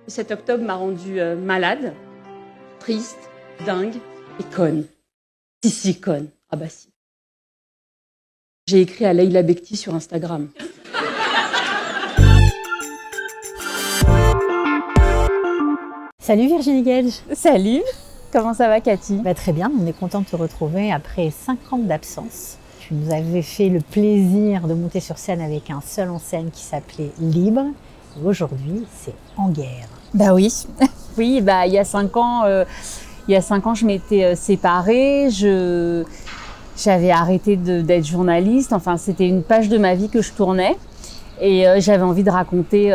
Cet octobre m'a rendue malade, triste, dingue et conne. Si, conne. Ah bah si. J'ai écrit à Leïla Bekti sur Instagram. Salut Virginie Gage. Salut, comment ça va Cathy? Très bien, on est content de te retrouver après 5 ans d'absence. Tu nous avais fait le plaisir de monter sur scène avec un seul en scène qui s'appelait Libre. Et aujourd'hui, c'est En guerre. Bah oui, oui, il y a 5 ans, je m'étais séparée, j'avais arrêté d'être journaliste, enfin c'était une page de ma vie que je tournais. Et j'avais envie de raconter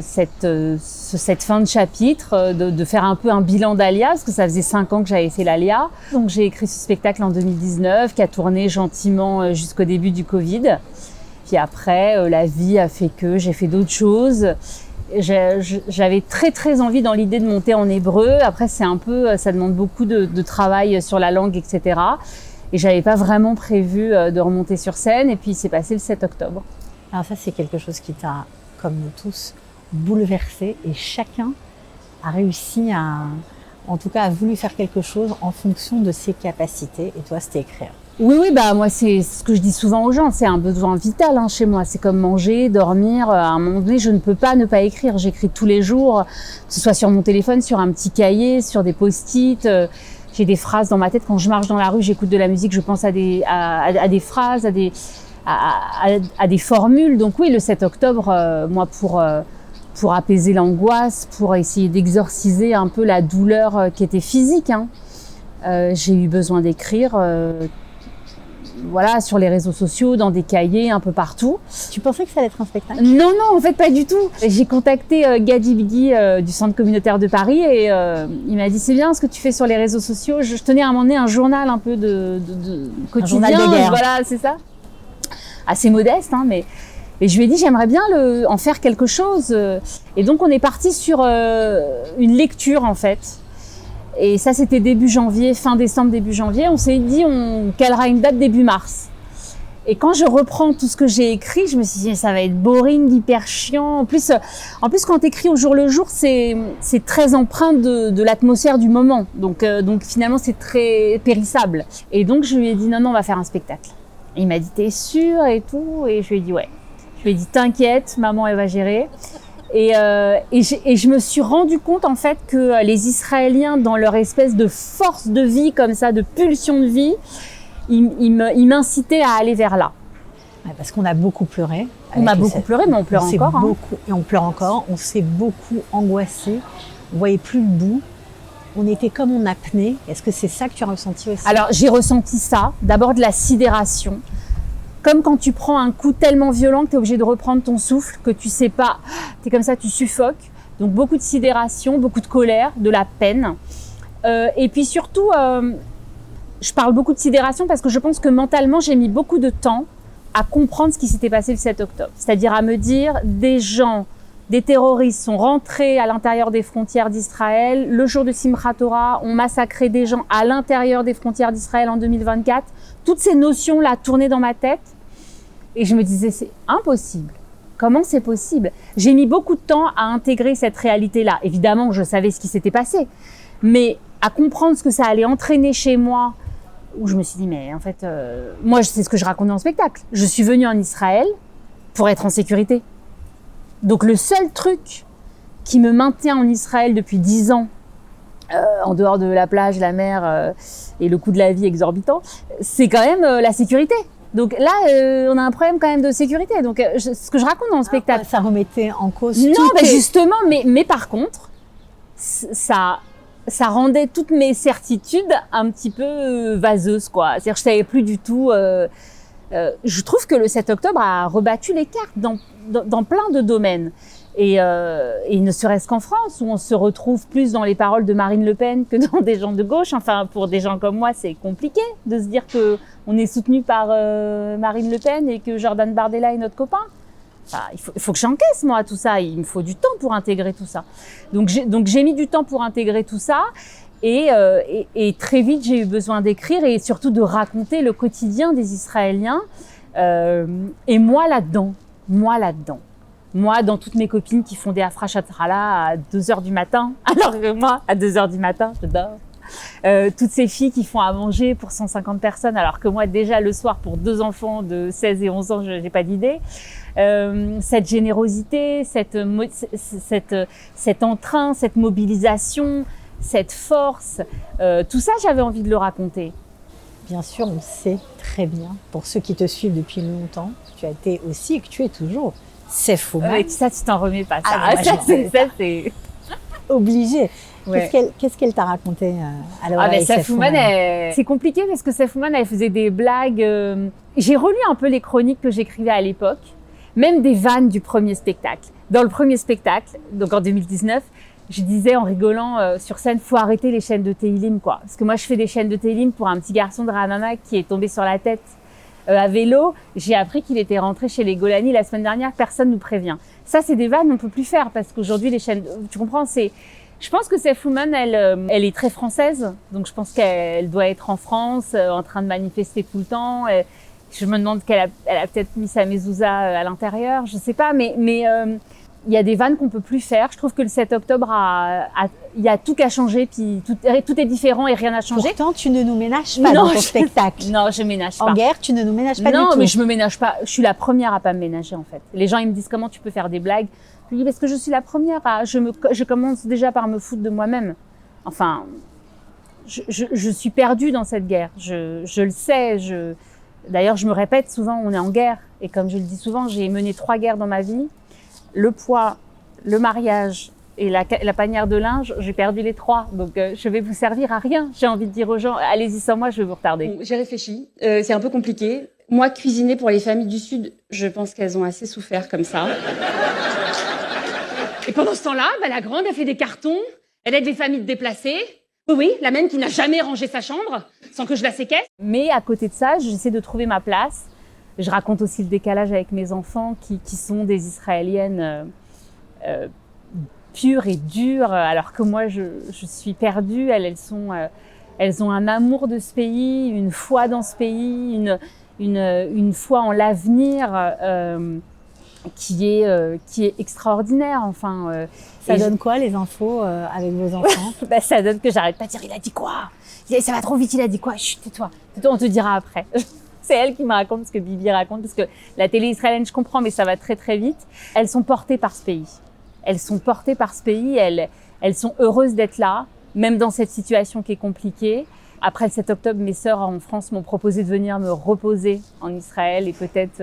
cette fin de chapitre, de faire un peu un bilan d'Alia, parce que ça faisait 5 ans que j'avais fait l'Alia. Donc j'ai écrit ce spectacle en 2019, qui a tourné gentiment jusqu'au début du Covid. Puis après, la vie a fait que j'ai fait d'autres choses. J'avais très envie dans l'idée de monter en hébreu. Après, ça demande beaucoup de travail sur la langue, etc. Et j'avais pas vraiment prévu de remonter sur scène. Et puis, il s'est passé le 7 octobre. Alors ça, c'est quelque chose qui t'a, comme nous tous, bouleversé. Et chacun a réussi en tout cas, a voulu faire quelque chose en fonction de ses capacités. Et toi, c'était écrire. Oui, moi, c'est ce que je dis souvent aux gens. C'est un besoin vital chez moi. C'est comme manger, dormir. À un moment donné, je ne peux pas ne pas écrire. J'écris tous les jours, que ce soit sur mon téléphone, sur un petit cahier, sur des post-it. J'ai des phrases dans ma tête. Quand je marche dans la rue, j'écoute de la musique, je pense à des phrases, à des formules. Donc oui, le 7 octobre, moi, pour apaiser l'angoisse, pour essayer d'exorciser un peu la douleur qui était physique, j'ai eu besoin d'écrire, sur les réseaux sociaux, dans des cahiers, un peu partout. Tu pensais que ça allait être un spectacle? Non, en fait, pas du tout. J'ai contacté Gadi Bidi du Centre communautaire de Paris et il m'a dit, c'est bien ce que tu fais sur les réseaux sociaux. Je tenais à m'emmener un journal un peu de quotidien. Un journal de guerre. Voilà, c'est ça. Assez modeste, mais... Et je lui ai dit, j'aimerais bien en faire quelque chose. Et donc, on est parti sur une lecture, en fait. Et ça, c'était début janvier, fin décembre, début janvier. On s'est dit, on calera une date début mars. Et quand je reprends tout ce que j'ai écrit, je me suis dit, ça va être boring, hyper chiant. En plus quand t'écris au jour le jour, c'est très empreint de l'atmosphère du moment. Donc finalement, c'est très périssable. Et donc, je lui ai dit, non, on va faire un spectacle. Et il m'a dit, t'es sûre et tout? Et je lui ai dit, ouais. Je lui ai dit, t'inquiète, maman, elle va gérer. Et je me suis rendu compte, en fait, que les Israéliens, dans leur espèce de force de vie, comme ça, de pulsion de vie, ils m'incitaient à aller vers là. Ouais, parce qu'on a beaucoup pleuré. On a beaucoup pleuré, mais on pleure encore. Et on pleure encore. On s'est beaucoup angoissé. On voyait plus le bout. On était comme en apnée. Est-ce que c'est ça que tu as ressenti aussi? Alors, j'ai ressenti ça. D'abord de la sidération. Comme quand tu prends un coup tellement violent que tu es obligé de reprendre ton souffle, que tu sais pas, tu es comme ça, tu suffoques. Donc beaucoup de sidération, beaucoup de colère, de la peine. Et puis surtout, je parle beaucoup de sidération parce que je pense que mentalement, j'ai mis beaucoup de temps à comprendre ce qui s'était passé le 7 octobre. C'est-à-dire à me dire, des terroristes sont rentrés à l'intérieur des frontières d'Israël. Le jour de Simchat Torah, ont massacré des gens à l'intérieur des frontières d'Israël en 2024. Toutes ces notions-là tournaient dans ma tête. Et je me disais, c'est impossible. Comment c'est possible? J'ai mis beaucoup de temps à intégrer cette réalité-là. Évidemment, je savais ce qui s'était passé. Mais à comprendre ce que ça allait entraîner chez moi, où je me suis dit, mais en fait, moi, c'est ce que je raconte dans le spectacle. Je suis venue en Israël pour être en sécurité. Donc le seul truc qui me maintient en Israël depuis 10 ans, en dehors de la plage, la mer et le coût de la vie exorbitant, c'est quand même la sécurité. Donc là, on a un problème quand même de sécurité. Donc ce que je raconte dans le spectacle... Ça remettait en cause... Non, justement, mais par contre, ça rendait toutes mes certitudes un petit peu vaseuses, quoi. C'est-à-dire que je savais plus du tout... je trouve que le 7 octobre a rebattu les cartes dans plein de domaines. Et ne serait-ce qu'en France, où on se retrouve plus dans les paroles de Marine Le Pen que dans des gens de gauche. Enfin, pour des gens comme moi, c'est compliqué de se dire qu'on est soutenu par Marine Le Pen et que Jordan Bardella est notre copain. Enfin, il faut que j'encaisse, moi, tout ça. Il me faut du temps pour intégrer tout ça. Donc j'ai mis du temps pour intégrer tout ça. Et très vite, j'ai eu besoin d'écrire et surtout de raconter le quotidien des Israéliens. Et moi là-dedans. Moi, dans toutes mes copines qui font des afra-chatrala à 2h du matin, alors que moi, à 2h du matin, je dors. Toutes ces filles qui font à manger pour 150 personnes, alors que moi, déjà, le soir, pour 2 enfants de 16 et 11 ans, je n'ai pas d'idée. Cette générosité, cet entrain, cette mobilisation, cette force, tout ça, j'avais envie de le raconter. Bien sûr, on sait très bien, pour ceux qui te suivent depuis longtemps, que tu as été aussi et que tu es toujours Saif Ouman. Ça, tu t'en remets pas. Ça, Ah, ça c'est obligé. Ouais. Qu'est-ce qu'elle t'a raconté à l'oreille, Saif Ouman, c'est compliqué parce que Saif Ouman, elle faisait des blagues. J'ai relu un peu les chroniques que j'écrivais à l'époque, même des vannes du premier spectacle. Dans le premier spectacle, donc en 2019, je disais en rigolant sur scène, faut arrêter les chaînes de Teilim, quoi. Parce que moi, je fais des chaînes de Teilim pour un petit garçon de Ranana qui est tombé sur la tête à vélo. J'ai appris qu'il était rentré chez les Golani la semaine dernière. Personne nous prévient. Ça, c'est des vannes, on peut plus faire parce qu'aujourd'hui, les chaînes, tu comprends, je pense que Saif Ouman, elle est très française. Donc, je pense qu'elle doit être en France, en train de manifester tout le temps. Je me demande qu'elle a peut-être mis sa mezouza à l'intérieur. Je sais pas, mais il y a des vannes qu'on peut plus faire. Je trouve que le 7 octobre, il y a tout qu'à changer, puis tout est différent et rien n'a changé. Pourtant, tu ne nous ménages pas dans ton spectacle. Non, je ménage pas. En guerre, tu ne nous ménages pas du tout. Non, mais je me ménage pas. Je suis la première à pas me ménager, en fait. Les gens, ils me disent comment tu peux faire des blagues. Je dis parce que je suis la première je commence déjà par me foutre de moi-même. Enfin, je suis perdue dans cette guerre. Je le sais. D'ailleurs, je me répète souvent, on est en guerre. Et comme je le dis souvent, j'ai mené 3 guerres dans ma vie. Le poids, le mariage et la panière de linge, j'ai perdu les 3. Donc, je vais vous servir à rien. J'ai envie de dire aux gens, allez-y sans moi, je vais vous retarder. Bon, j'ai réfléchi. C'est un peu compliqué. Moi, cuisiner pour les familles du Sud, je pense qu'elles ont assez souffert comme ça. Et pendant ce temps-là, la grande, elle fait des cartons. Elle aide les familles déplacées. Oui, la même qui n'a jamais rangé sa chambre sans que je la séquestre. Mais à côté de ça, j'essaie de trouver ma place. Je raconte aussi le décalage avec mes enfants qui sont des Israéliennes pures et dures, alors que moi, je suis perdue. Elles ont un amour de ce pays, une foi dans ce pays, une foi en l'avenir qui est extraordinaire. Enfin, ça donne quoi les infos avec vos enfants? Ça donne que j'arrête pas de dire il a dit quoi, ça va trop vite, il a dit quoi, chut, tais-toi, on te dira après. C'est elle qui me raconte ce que Bibi raconte, parce que la télé israélienne, je comprends, mais ça va très très vite. Elles sont portées par ce pays. Elles sont portées par ce pays, elles sont heureuses d'être là, même dans cette situation qui est compliquée. Après le 7 octobre, mes sœurs en France m'ont proposé de venir me reposer en Israël et peut-être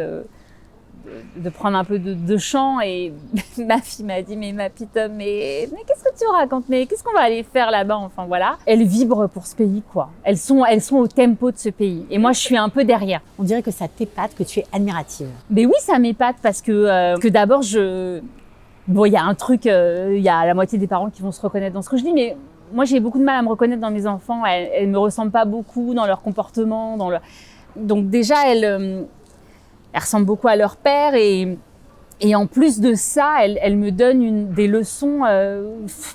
de prendre un peu de chant. Et ma fille m'a dit, mais ma petite homme, mais qu'est-ce que tu racontes? Mais qu'est-ce qu'on va aller faire là-bas? Enfin voilà. Elles vibrent pour ce pays, quoi. Elles sont au tempo de ce pays. Et moi, je suis un peu derrière. On dirait que ça t'épate, que tu es admirative. Mais oui, ça m'épate parce que d'abord, bon, il y a un truc, il y a la moitié des parents qui vont se reconnaître dans ce que je dis, mais moi, j'ai beaucoup de mal à me reconnaître dans mes enfants. Elles me ressemblent pas beaucoup dans leur comportement, donc déjà, elles ressemblent beaucoup à leur père et en plus de ça, elles me donnent des leçons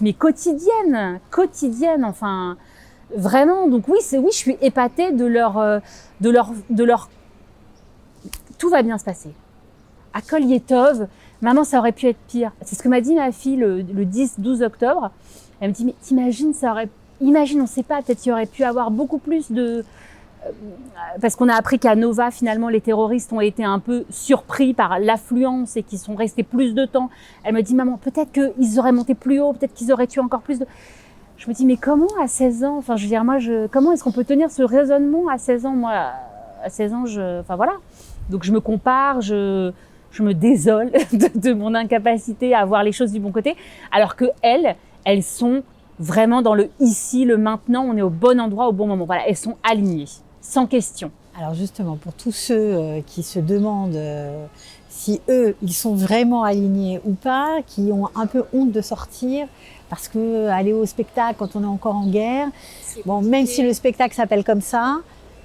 mais quotidiennes, enfin vraiment. Donc oui, je suis épatée de leur tout va bien se passer. À Kol Yetov, maman, ça aurait pu être pire. C'est ce que m'a dit ma fille le 10-12 octobre. Elle me dit, mais t'imagines, imagine, on sait pas, peut-être qu'il y aurait pu avoir beaucoup plus de... Parce qu'on a appris qu'à Nova, finalement, les terroristes ont été un peu surpris par l'affluence et qu'ils sont restés plus de temps. Elle me dit, maman, peut-être qu'ils auraient monté plus haut, peut-être qu'ils auraient tué encore plus de... Je me dis, mais comment à 16 ans, enfin, je veux dire, moi, comment est-ce qu'on peut tenir ce raisonnement à 16 ans? Moi, à 16 ans, enfin, voilà. Donc, je me compare, je me désole de mon incapacité à voir les choses du bon côté, alors que elles sont vraiment dans le ici, le maintenant, on est au bon endroit, au bon moment. Voilà, elles sont alignées, sans question. Alors justement, pour tous ceux qui se demandent si eux, ils sont vraiment alignés ou pas, qui ont un peu honte de sortir, parce que aller au spectacle quand on est encore en guerre, bon, même si le spectacle s'appelle comme ça,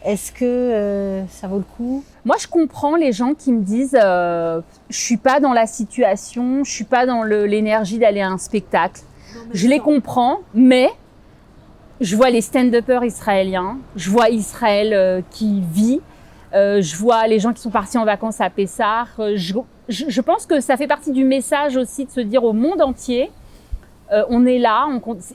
est-ce que ça vaut le coup? Moi, je comprends les gens qui me disent je suis pas dans la situation, je suis pas dans l'énergie d'aller à un spectacle. Je les comprends, mais je vois les stand-uppers israéliens, je vois Israël qui vit, je vois les gens qui sont partis en vacances à Pessah, je pense que ça fait partie du message aussi de se dire au monde entier, on est là,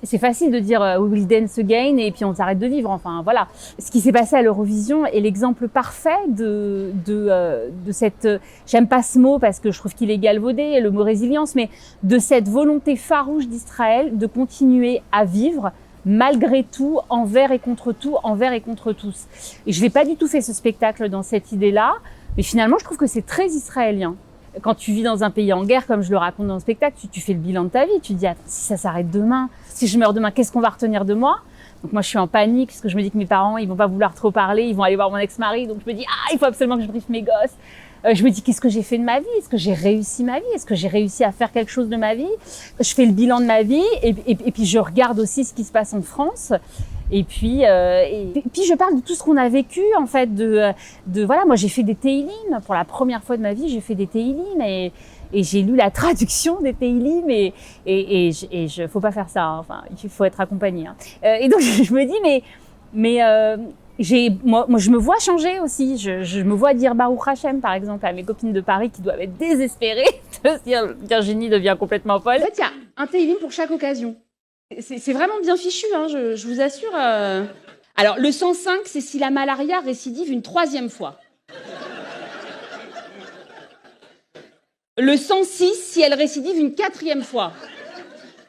c'est facile de dire we will dance again et puis on s'arrête de vivre. Enfin voilà, ce qui s'est passé à l'Eurovision est l'exemple parfait de cette, j'aime pas ce mot parce que je trouve qu'il est galvaudé, le mot résilience, mais de cette volonté farouche d'Israël de continuer à vivre malgré tout, envers et contre tout, envers et contre tous. Et je n'ai pas du tout fait ce spectacle dans cette idée-là, mais finalement je trouve que c'est très israélien. Quand tu vis dans un pays en guerre, comme je le raconte dans le spectacle, tu fais le bilan de ta vie. Tu te dis, attends, si ça s'arrête demain, si je meurs demain, qu'est-ce qu'on va retenir de moi? Donc moi, je suis en panique parce que je me dis que mes parents, ils vont pas vouloir trop parler, ils vont aller voir mon ex-mari. Donc je me dis, il faut absolument que je briefe mes gosses. Je me dis, qu'est-ce que j'ai fait de ma vie? Est-ce que j'ai réussi ma vie? Est-ce que j'ai réussi à faire quelque chose de ma vie? Je fais le bilan de ma vie et puis je regarde aussi ce qui se passe en France. Et puis je parle de tout ce qu'on a vécu, en fait, voilà, moi j'ai fait des Teilim. Pour la première fois de ma vie, j'ai fait des Teilim et j'ai lu la traduction des Teilim et faut pas faire ça, hein. Enfin, il faut être accompagné, hein. Et donc je me dis, moi, je me vois changer aussi. Je me vois dire Baruch Hashem, par exemple, à mes copines de Paris qui doivent être désespérées de se dire Virginie devient complètement folle. En fait, il y a un Teilim pour chaque occasion. C'est vraiment bien fichu, hein, je vous assure. Alors, le 105, c'est si la malaria récidive une 3e fois. Le 106, si elle récidive une 4e fois.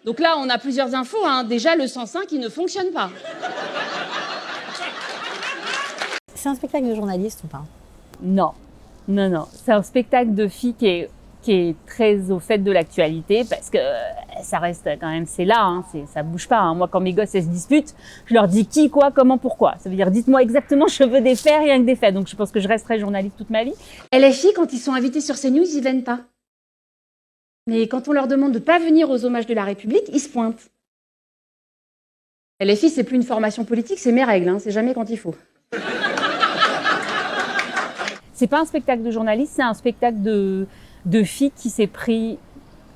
Donc là, on a plusieurs infos, hein. Déjà, le 105, il ne fonctionne pas. C'est un spectacle de journaliste ou pas? Non. C'est un spectacle de filles qui est très au fait de l'actualité parce que ça reste quand même, c'est là, hein, ça bouge pas, hein. Moi, quand mes gosses elles se disputent, je leur dis qui, quoi, comment, pourquoi. Ça veut dire, dites-moi exactement, je veux des faits, rien que des faits. Donc, je pense que je resterai journaliste toute ma vie. LFI, quand ils sont invités sur CNews, ils viennent pas. Mais quand on leur demande de pas venir aux hommages de la République, ils se pointent. LFI, c'est plus une formation politique, c'est mes règles, hein, c'est jamais quand il faut. C'est pas un spectacle de journaliste, c'est un spectacle de filles qui s'est pris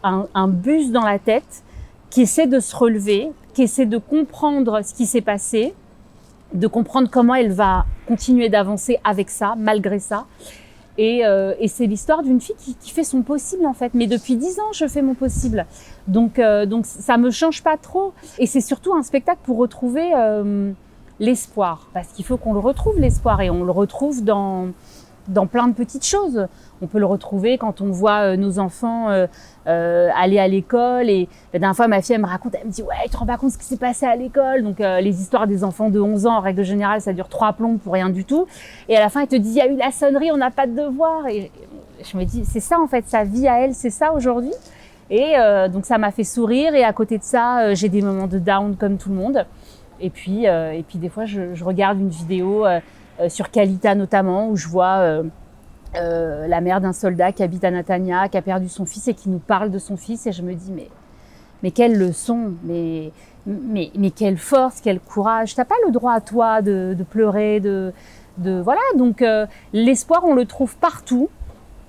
un bus dans la tête, qui essaie de se relever, qui essaie de comprendre ce qui s'est passé, de comprendre comment elle va continuer d'avancer avec ça, malgré ça. Et c'est l'histoire d'une fille qui fait son possible, en fait. Mais depuis 10 ans, je fais mon possible. Donc ça me change pas trop. Et c'est surtout un spectacle pour retrouver l'espoir. Parce qu'il faut qu'on le retrouve, l'espoir. Et on le retrouve dans plein de petites choses. On peut le retrouver quand on voit nos enfants aller à l'école. Et la dernière fois, ma fille, elle me raconte, elle me dit « Ouais, tu te rends pas compte ce qui s'est passé à l'école ?» Donc, les histoires des enfants de 11 ans, en règle générale, ça dure 3 plombs pour rien du tout. Et à la fin, elle te dit « Il y a eu la sonnerie, on n'a pas de devoir. » Et je me dis « C'est ça, en fait, sa vie à elle, c'est ça aujourd'hui. » Et donc, ça m'a fait sourire. Et à côté de ça, j'ai des moments de down comme tout le monde. Et puis des fois, je regarde une vidéo sur Kalita notamment, où je vois la mère d'un soldat qui habite à Netanya, qui a perdu son fils et qui nous parle de son fils. Et je me dis, mais quelle leçon, mais quelle force, quel courage. T'as pas le droit à toi de pleurer, voilà. Donc l'espoir, on le trouve partout,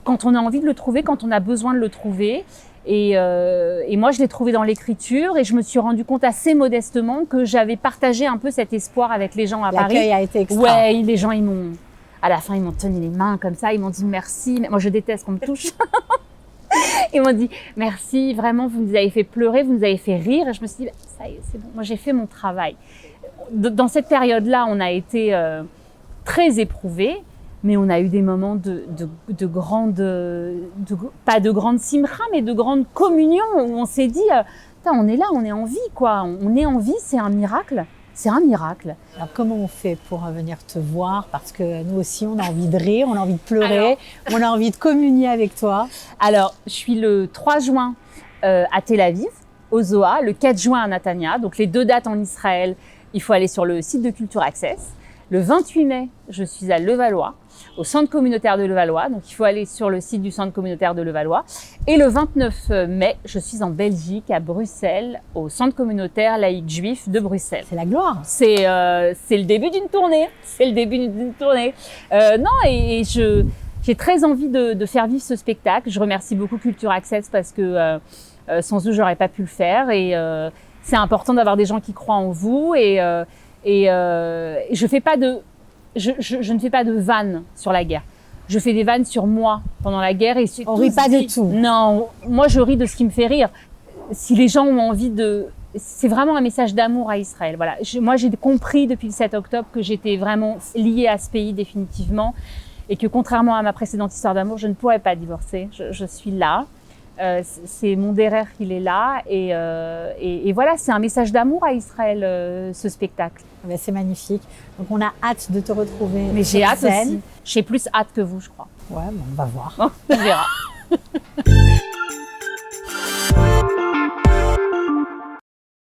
quand on a envie de le trouver, quand on a besoin de le trouver. Et moi, je l'ai trouvé dans l'écriture et je me suis rendu compte assez modestement que j'avais partagé un peu cet espoir avec les gens à Paris. L'accueil a été extra. Ouais, les gens, à la fin, ils m'ont tenu les mains comme ça, ils m'ont dit merci. Moi, je déteste qu'on me touche. Ils m'ont dit merci, vraiment, vous nous avez fait pleurer, vous nous avez fait rire. Et je me suis dit, ça y est, c'est bon, moi, j'ai fait mon travail. Dans cette période-là, on a été très éprouvés. Mais on a eu des moments de grande, pas de grande simra, mais de grande communion, où on s'est dit, on est là, on est en vie, quoi. On est en vie, c'est un miracle. C'est un miracle. Alors comment on fait pour venir te voir? Parce que nous aussi, on a envie de rire, on a envie de pleurer, on a envie de communier avec toi. Alors, je suis le 3 juin à Tel Aviv, au Zohar, le 4 juin à Netanya. Donc les 2 dates en Israël, il faut aller sur le site de Culture Access. Le 28 mai, je suis à Levallois, au centre communautaire de Levallois. Donc, il faut aller sur le site du centre communautaire de Levallois. Et le 29 mai, je suis en Belgique, à Bruxelles, au centre communautaire laïque juif de Bruxelles. C'est la gloire. C'est le début d'une tournée. C'est le début d'une tournée. J'ai très envie de faire vivre ce spectacle. Je remercie beaucoup Culture Access parce que sans eux, j'aurais pas pu le faire. Et c'est important d'avoir des gens qui croient en vous. Je ne fais pas de vannes sur la guerre. Je fais des vannes sur moi pendant la guerre et On rit pas de tout. Non, moi je ris de ce qui me fait rire. Si les gens ont envie de... C'est vraiment un message d'amour à Israël. Voilà. Moi j'ai compris depuis le 7 octobre que j'étais vraiment liée à ce pays définitivement et que contrairement à ma précédente histoire d'amour, je ne pourrais pas divorcer. Je suis là. C'est mon derrière qu'il est là et voilà, c'est un message d'amour à Israël, ce spectacle. Ben, c'est magnifique. Donc on a hâte de te retrouver. Mais j'ai sur hâte scène. aussi. J'ai plus hâte que vous, je crois. Ouais, bon, on va voir. On verra.